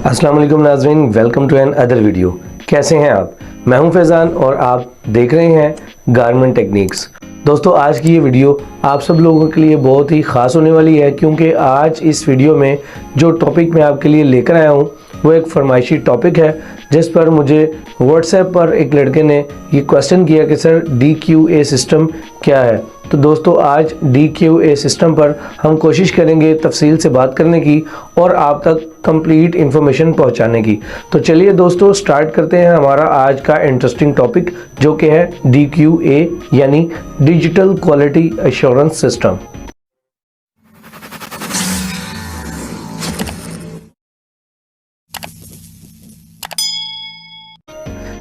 अस्सलाम वालेकुम नाज़रीन, welcome to another video. कैसे हैं आप? मैं हूं फैज़ान और आप देख रहे हैं गारमेंट टेक्निक्स। दोस्तों, आज की ये वीडियो आप सब लोगों के लिए बहुत ही ख़ास होने वाली है, क्योंकि आज इस वीडियो में जो टॉपिक मैं आपके लिए लेकर आया हूँ वो एक फरमाइशी टॉपिक है, जिस पर मुझे व्हाट्सएप पर एक लड़के ने ये क्वेश्चन किया कि सर DQA सिस्टम क्या है। तो दोस्तों, आज DQA सिस्टम पर हम कोशिश करेंगे तफसील से बात करने की और आप तक कंप्लीट इन्फॉर्मेशन पहुंचाने की। तो चलिए दोस्तों, स्टार्ट करते हैं हमारा आज का इंटरेस्टिंग टॉपिक, जो कि है DQA यानी डिजिटल क्वालिटी एश्योरेंस सिस्टम।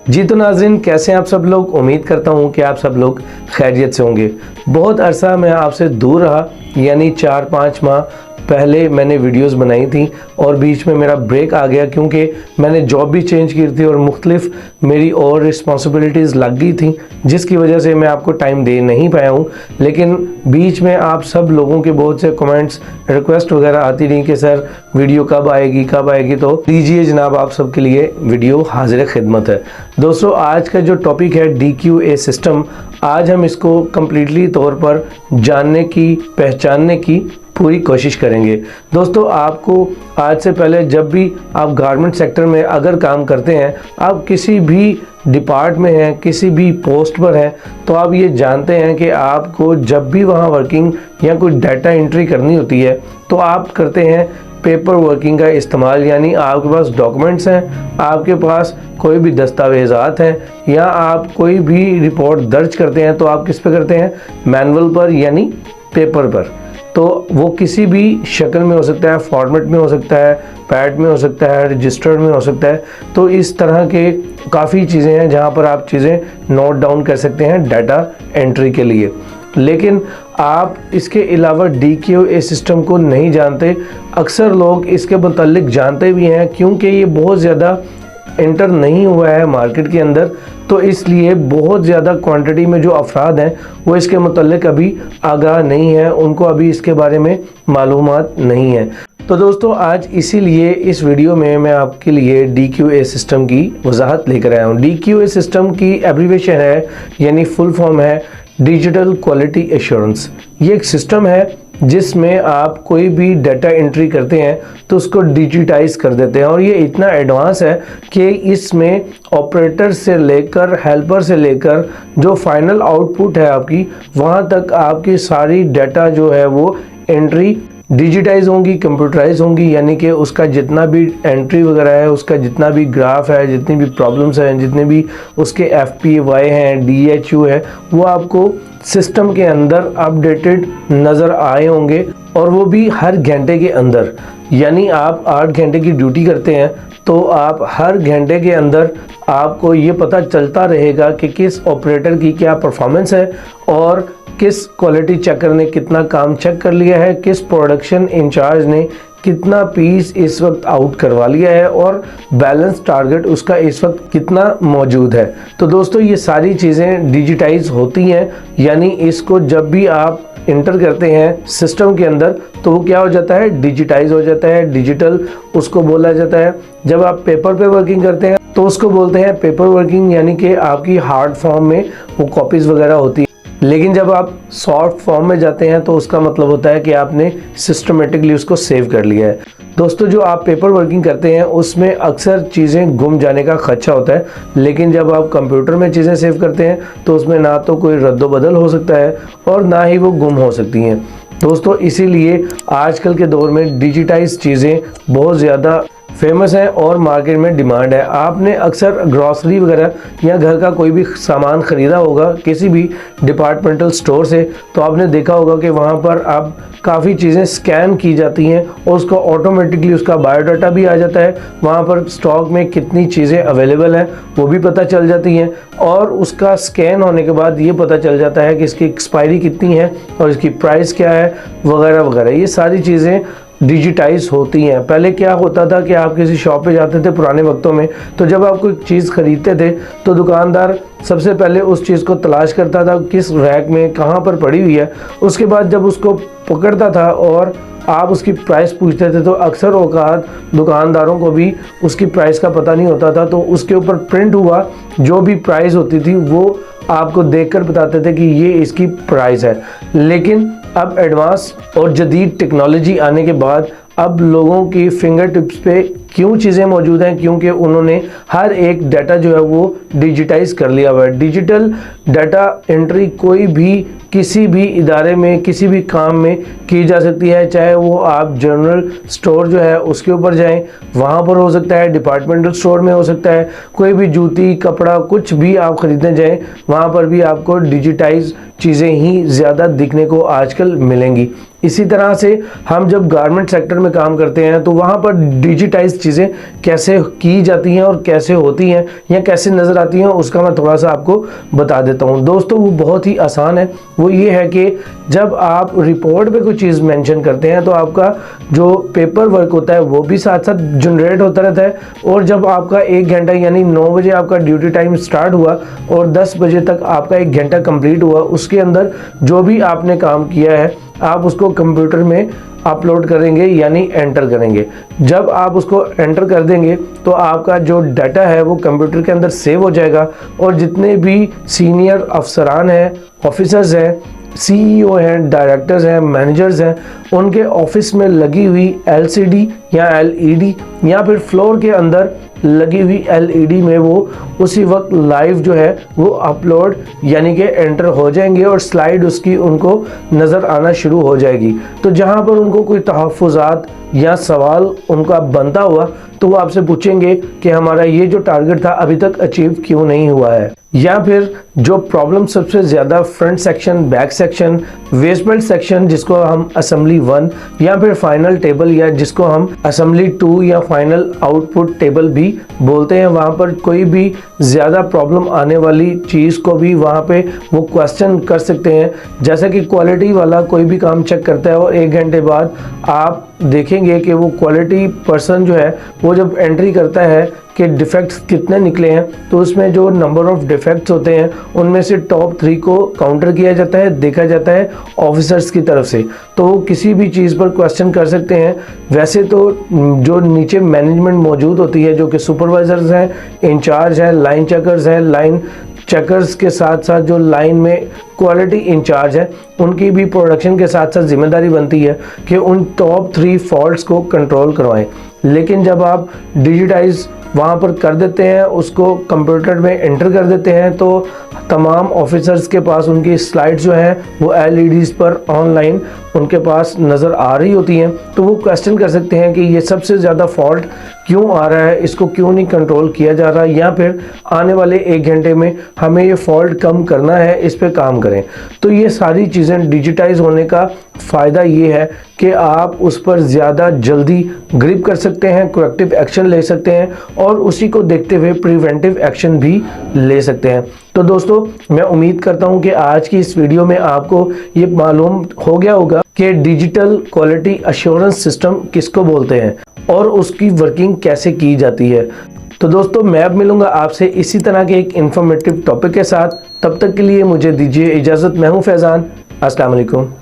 जी तो नाज़रीन, कैसे हैं आप सब लोग? उम्मीद करता हूं कि आप सब लोग खैरियत से होंगे। बहुत अरसा मैं आपसे दूर रहा, यानी 4-5 माह पहले मैंने वीडियोस बनाई थी और बीच में मेरा ब्रेक आ गया, क्योंकि मैंने जॉब भी चेंज की थी और मुख्तलिफ मेरी और रिस्पॉन्सिबिलिटीज़ लग गई थी, जिसकी वजह से मैं आपको टाइम दे नहीं पाया हूँ। लेकिन बीच में आप सब लोगों के बहुत से कमेंट्स, रिक्वेस्ट वगैरह आती रही कि सर वीडियो कब आएगी, तो लीजिए जनाब, आप सबके लिए वीडियो हाजिर खिदमत है। दोस्तों, आज का जो टॉपिक है DQA सिस्टम, आज हम इसको कम्प्लीटली तौर पर जानने की, पहचानने की पूरी कोशिश करेंगे। दोस्तों, आपको आज से पहले जब भी आप गारमेंट सेक्टर में अगर काम करते हैं, आप किसी भी डिपार्ट में हैं, किसी भी पोस्ट पर हैं, तो आप ये जानते हैं कि आपको जब भी वहाँ वर्किंग या कोई डाटा एंट्री करनी होती है तो आप करते हैं पेपर वर्किंग का इस्तेमाल। यानी आपके पास डॉक्यूमेंट्स हैं, आपके पास कोई भी दस्तावेज़ात हैं, या आप कोई भी रिपोर्ट दर्ज करते हैं तो आप किस पे करते हैं? मैनुअल पर यानी पेपर पर। तो वो किसी भी शक्ल में हो सकता है, फॉर्मेट में हो सकता है, पैड में हो सकता है, रजिस्टर्ड में हो सकता है। तो इस तरह के काफ़ी चीज़ें हैं जहाँ पर आप चीज़ें नोट डाउन कर सकते हैं डाटा एंट्री के लिए। लेकिन आप इसके अलावा DQA सिस्टम को नहीं जानते। अक्सर लोग इसके मुतालिक जानते भी हैं, क्योंकि ये बहुत ज़्यादा एंटर नहीं हुआ है मार्केट के अंदर, तो इसलिए बहुत ज़्यादा क्वांटिटी में जो अफराद हैं वो इसके मुतालिक अभी आगाह नहीं है, उनको अभी इसके बारे में मालूमात नहीं है। तो दोस्तों, आज इसीलिए इस वीडियो में मैं आपके लिए DQA सिस्टम की वजाहत लेकर आया हूँ। DQA सिस्टम की एब्रीविएशन है, यानी फुल फॉर्म है डिजिटल क्वालिटी एश्योरेंस। ये एक सिस्टम है जिसमें आप कोई भी डाटा एंट्री करते हैं तो उसको डिजिटाइज कर देते हैं, और ये इतना एडवांस है कि इसमें ऑपरेटर से लेकर, हेल्पर से लेकर जो फाइनल आउटपुट है आपकी, वहाँ तक आपकी सारी डाटा जो है वो एंट्री डिजिटाइज होंगी, कंप्यूटराइज होंगी। यानी कि उसका जितना भी एंट्री वगैरह है, उसका जितना भी ग्राफ है, जितनी भी प्रॉब्लम्स हैं, जितने भी उसके FPY हैं, DHU है, वो आपको सिस्टम के अंदर अपडेटेड नज़र आए होंगे, और वो भी हर घंटे के अंदर। यानी आप 8 घंटे की ड्यूटी करते हैं तो आप हर घंटे के अंदर आपको ये पता चलता रहेगा कि किस ऑपरेटर की क्या परफॉर्मेंस है और किस क्वालिटी चेकर ने कितना काम चेक कर लिया है, किस प्रोडक्शन इंचार्ज ने कितना पीस इस वक्त आउट करवा लिया है, और बैलेंस टारगेट उसका इस वक्त कितना मौजूद है। तो दोस्तों, ये सारी चीज़ें डिजिटाइज होती हैं, यानी इसको जब भी आप इंटर करते हैं सिस्टम के अंदर तो वो क्या हो जाता है? डिजिटाइज हो जाता है, डिजिटल उसको बोला जाता है। जब आप पेपर पे वर्किंग करते हैं तो उसको बोलते हैं पेपर वर्किंग, यानी कि आपकी हार्ड फॉर्म में वो कॉपीज़ वगैरह होती है। लेकिन जब आप सॉफ्ट फॉर्म में जाते हैं तो उसका मतलब होता है कि आपने सिस्टमेटिकली उसको सेव कर लिया है। दोस्तों, जो आप पेपर वर्किंग करते हैं उसमें अक्सर चीज़ें गुम जाने का खदशा होता है, लेकिन जब आप कंप्यूटर में चीज़ें सेव करते हैं तो उसमें ना तो कोई रद्दोबदल हो सकता है और ना ही वो गुम हो सकती हैं। दोस्तों, इसीलिए आजकल के दौर में डिजिटाइज चीज़ें बहुत ज़्यादा फेमस है और मार्केट में डिमांड है। आपने अक्सर ग्रॉसरी वगैरह या घर का कोई भी सामान ख़रीदा होगा किसी भी डिपार्टमेंटल स्टोर से, तो आपने देखा होगा कि वहाँ पर अब काफ़ी चीज़ें स्कैन की जाती हैं और उसको ऑटोमेटिकली उसका बायोडाटा भी आ जाता है। वहाँ पर स्टॉक में कितनी चीज़ें अवेलेबल हैं वो भी पता चल जाती हैं, और उसका स्कैन होने के बाद ये पता चल जाता है कि इसकी एक्सपायरी कितनी है और इसकी प्राइस क्या है, वगैरह वगैरह। ये सारी चीज़ें डिजिटाइज होती हैं। पहले क्या होता था कि आप किसी शॉप पे जाते थे पुराने वक्तों में, तो जब आप कोई चीज़ ख़रीदते थे तो दुकानदार सबसे पहले उस चीज़ को तलाश करता था किस रैक में कहाँ पर पड़ी हुई है। उसके बाद जब उसको पकड़ता था और आप उसकी प्राइस पूछते थे तो अक्सर औकात दुकानदारों को भी उसकी प्राइस का पता नहीं होता था, तो उसके ऊपर प्रिंट हुआ जो भी प्राइस होती थी वो आपको देखकर बताते थे कि ये इसकी प्राइस है। लेकिन अब एडवांस और जदीद टेक्नोलॉजी आने के बाद अब लोगों की फिंगर टिप्स पे क्यों चीज़ें मौजूद हैं, क्योंकि उन्होंने हर एक डाटा जो है वो डिजिटाइज कर लिया हुआ है। डिजिटल डाटा एंट्री कोई भी किसी भी इदारे में किसी भी काम में की जा सकती है, चाहे वो आप जनरल स्टोर जो है उसके ऊपर जाएं, वहाँ पर हो सकता है, डिपार्टमेंटल स्टोर में हो सकता है, कोई भी जूती कपड़ा कुछ भी आप ख़रीदने जाएं वहाँ पर भी आपको डिजिटाइज चीज़ें ही ज़्यादा दिखने को आजकल मिलेंगी। इसी तरह से हम जब गारमेंट सेक्टर में काम करते हैं तो वहाँ पर डिजिटाइज चीज़ें कैसे की जाती हैं और कैसे होती हैं या कैसे नज़र आती हैं उसका मैं थोड़ा सा आपको बता देता हूँ। दोस्तों वो बहुत ही आसान है। वो ये है कि जब आप रिपोर्ट पे कोई चीज़ मेंशन करते हैं तो आपका जो पेपर वर्क होता है वो भी साथ साथ जनरेट होता रहता है, और जब आपका 1 घंटा यानी 9 बजे आपका ड्यूटी टाइम स्टार्ट हुआ और 10 बजे तक आपका 1 घंटा कंप्लीट हुआ, उसके अंदर जो भी आपने काम किया है आप उसको कंप्यूटर में अपलोड करेंगे यानी एंटर करेंगे। जब आप उसको एंटर कर देंगे तो आपका जो डाटा है वो कंप्यूटर के अंदर सेव हो जाएगा, और जितने भी सीनियर अफसरान हैं, ऑफिसर्स हैं, सीईओ हैं, डायरेक्टर्स हैं, मैनेजर्स हैं, उनके ऑफिस में लगी हुई एलसीडी या एलईडी या फिर फ्लोर के अंदर लगी हुई एलईडी में वो उसी वक्त लाइव जो है वो अपलोड यानी कि एंटर हो जाएंगे और स्लाइड उसकी उनको नज़र आना शुरू हो जाएगी। तो जहां पर उनको कोई तहफ़्फ़ुज़ात या सवाल उनका बनता हुआ तो वो आपसे पूछेंगे कि हमारा ये जो टारगेट था अभी तक अचीव क्यों नहीं हुआ है, या फिर जो प्रॉब्लम सबसे ज़्यादा front section, back section, waste belt section जिसको हम असेंबली 1 या फिर फाइनल टेबल या जिसको हम असेंबली 2 या फाइनल आउटपुट टेबल भी बोलते हैं, वहाँ पर कोई भी ज़्यादा प्रॉब्लम आने वाली चीज़ को भी वहाँ पे वो क्वेश्चन कर सकते हैं। जैसा कि क्वालिटी वाला कोई भी काम चेक करता है और 1 घंटे बाद आप देखेंगे कि वो क्वालिटी पर्सन जो है वो जब एंट्री करता है कि डिफेक्ट्स कितने निकले हैं, तो उसमें जो नंबर ऑफ डिफेक्ट्स होते हैं उनमें से टॉप 3 को काउंटर किया जाता है, देखा जाता है ऑफिसर्स की तरफ से। तो वो किसी भी चीज़ पर क्वेश्चन कर सकते हैं। वैसे तो जो नीचे मैनेजमेंट मौजूद होती है, जो कि सुपरवाइजर्स हैं, इंचार्ज हैं, लाइन चेकर्स हैं, लाइन चेकर्स के साथ साथ जो लाइन में क्वालिटी इंचार्ज है, उनकी भी प्रोडक्शन के साथ साथ जिम्मेदारी बनती है कि उन टॉप 3 फॉल्ट्स को कंट्रोल करवाएं। लेकिन जब आप डिजिटाइज वहाँ पर कर देते हैं, उसको कंप्यूटर में एंटर कर देते हैं, तो तमाम ऑफिसर्स के पास उनकी स्लाइड्स जो हैं वो एलईडीज़ पर ऑनलाइन उनके पास नज़र आ रही होती हैं। तो वो क्वेश्चन कर सकते हैं कि ये सबसे ज़्यादा फॉल्ट क्यों आ रहा है, इसको क्यों नहीं कंट्रोल किया जा रहा, या फिर आने वाले 1 घंटे में हमें ये फॉल्ट कम करना है, इस पे काम करें। तो ये सारी चीज़ें डिजिटाइज होने का फ़ायदा ये है कि आप उस पर ज़्यादा जल्दी ग्रिप कर सकते हैं, करेक्टिव एक्शन ले सकते हैं और उसी को देखते हुए प्रिवेंटिव एक्शन भी ले सकते हैं। तो दोस्तों मैं उम्मीद करता हूं कि आज की इस वीडियो में आपको ये मालूम हो गया होगा कि डिजिटल क्वालिटी एश्योरेंस सिस्टम किसको बोलते हैं और उसकी वर्किंग कैसे की जाती है। तो दोस्तों मैं अब मिलूंगा आपसे इसी तरह के एक इंफॉर्मेटिव टॉपिक के साथ। तब तक के लिए मुझे दीजिए इजाज़त। मैं हूं फैज़ान। अस्सलाम वालेकुम।